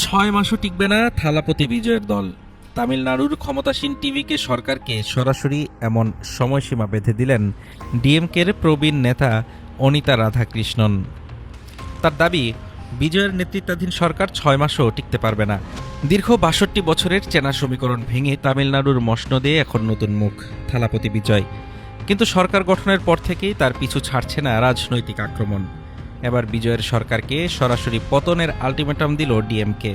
ছয় মাসও টিকবে না থালাপতি বিজয়ের দল। তামিলনাড়ুর ক্ষমতাসীন টিভিকে সরকারকে সরাসরি এমন সময়সীমা বেঁধে দিলেন ডিএমকের প্রবীণ নেতা অনিতা রাধাকৃষ্ণন। তার দাবি, বিজয়ের নেতৃত্বাধীন সরকার 6 মাসও টিকতে পারবে না। দীর্ঘ 62 বছরের চেনা সমীকরণ ভেঙে তামিলনাড়ুর মসনদে এখন নতুন মুখ থালাপতি বিজয়। কিন্তু সরকার গঠনের পর থেকেই তার পিছু ছাড়ছে না রাজনৈতিক আক্রমণ। এবার বিজয়ের সরকারকে সরাসরি পতনের আলটিমেটাম দিল ডিএমকে।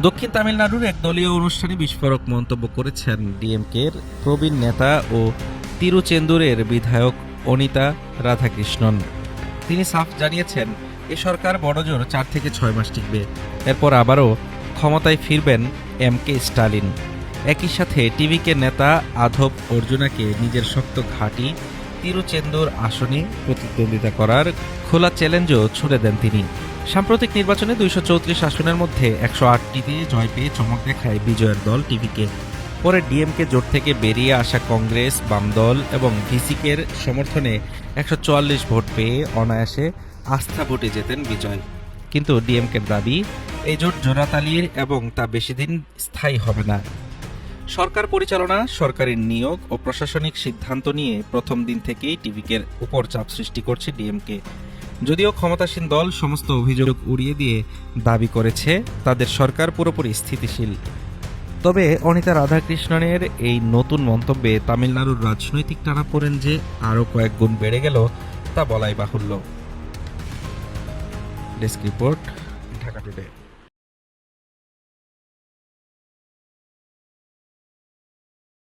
দক্ষিণ তামিলনাড়ুর এক দলীয় অনুষ্ঠানে বিস্ফোরক মন্তব্য করেছেন ডিএমকের প্রবীণ নেতা ও তিরুচেন্দুরের বিধায়ক অনিতা রাধাকৃষ্ণন। তিনি সাফ জানিয়েছেন, এ সরকার বড়জোর 4 থেকে 6 মাস টিকবে, এরপর আবারও ক্ষমতায় ফিরবেন এমকে স্টালিন। একই সাথে টিভিকে নেতা আধব অর্জুনাকে নিজের শক্ত ঘাঁটি তিরুচেন্দুর আসনে প্রতিদ্বন্দ্বিতা করার খোলা চ্যালেঞ্জও ছুড়ে দেন তিনি। সাম্প্রতিক নির্বাচনে 234 আসনের মধ্যে 108টিতে জয় পেয়ে চমক দেখায় বিজয়ের দল টিভিকে। পরে ডিএমকে জোট থেকে বেরিয়ে আসা কংগ্রেস, বামদল এবং ভিসিকের সমর্থনে 144 ভোট পেয়ে অনায়াসে আস্থা ভোটে জেতেন বিজয়। কিন্তু ডিএমকের দাবি, এই জোট জোড়াতালির এবং তা বেশিদিন স্থায়ী হবে না। সরকার পরিচালনা, সরকারি নিয়োগ ও প্রশাসনিক সিদ্ধান্ত নিয়ে প্রথম দিন থেকেই টিভিকের উপর চাপ সৃষ্টি করছে ডিএমকে। যদিও ক্ষমতাসীন দল সমস্ত অভিযোগ উড়িয়ে দিয়ে দাবি করেছে তাদের সরকার পুরোপুরি স্থিতিশীল। তবে অনিতা রাধাকৃষ্ণনের এই নতুন মন্তব্যে তামিলনাড়ুর রাজনৈতিক টানাপোড়েন যে আরও কয়েক গুণ বেড়ে গেল তা বলাই বাহুল্য। Desk report, Dhaka today.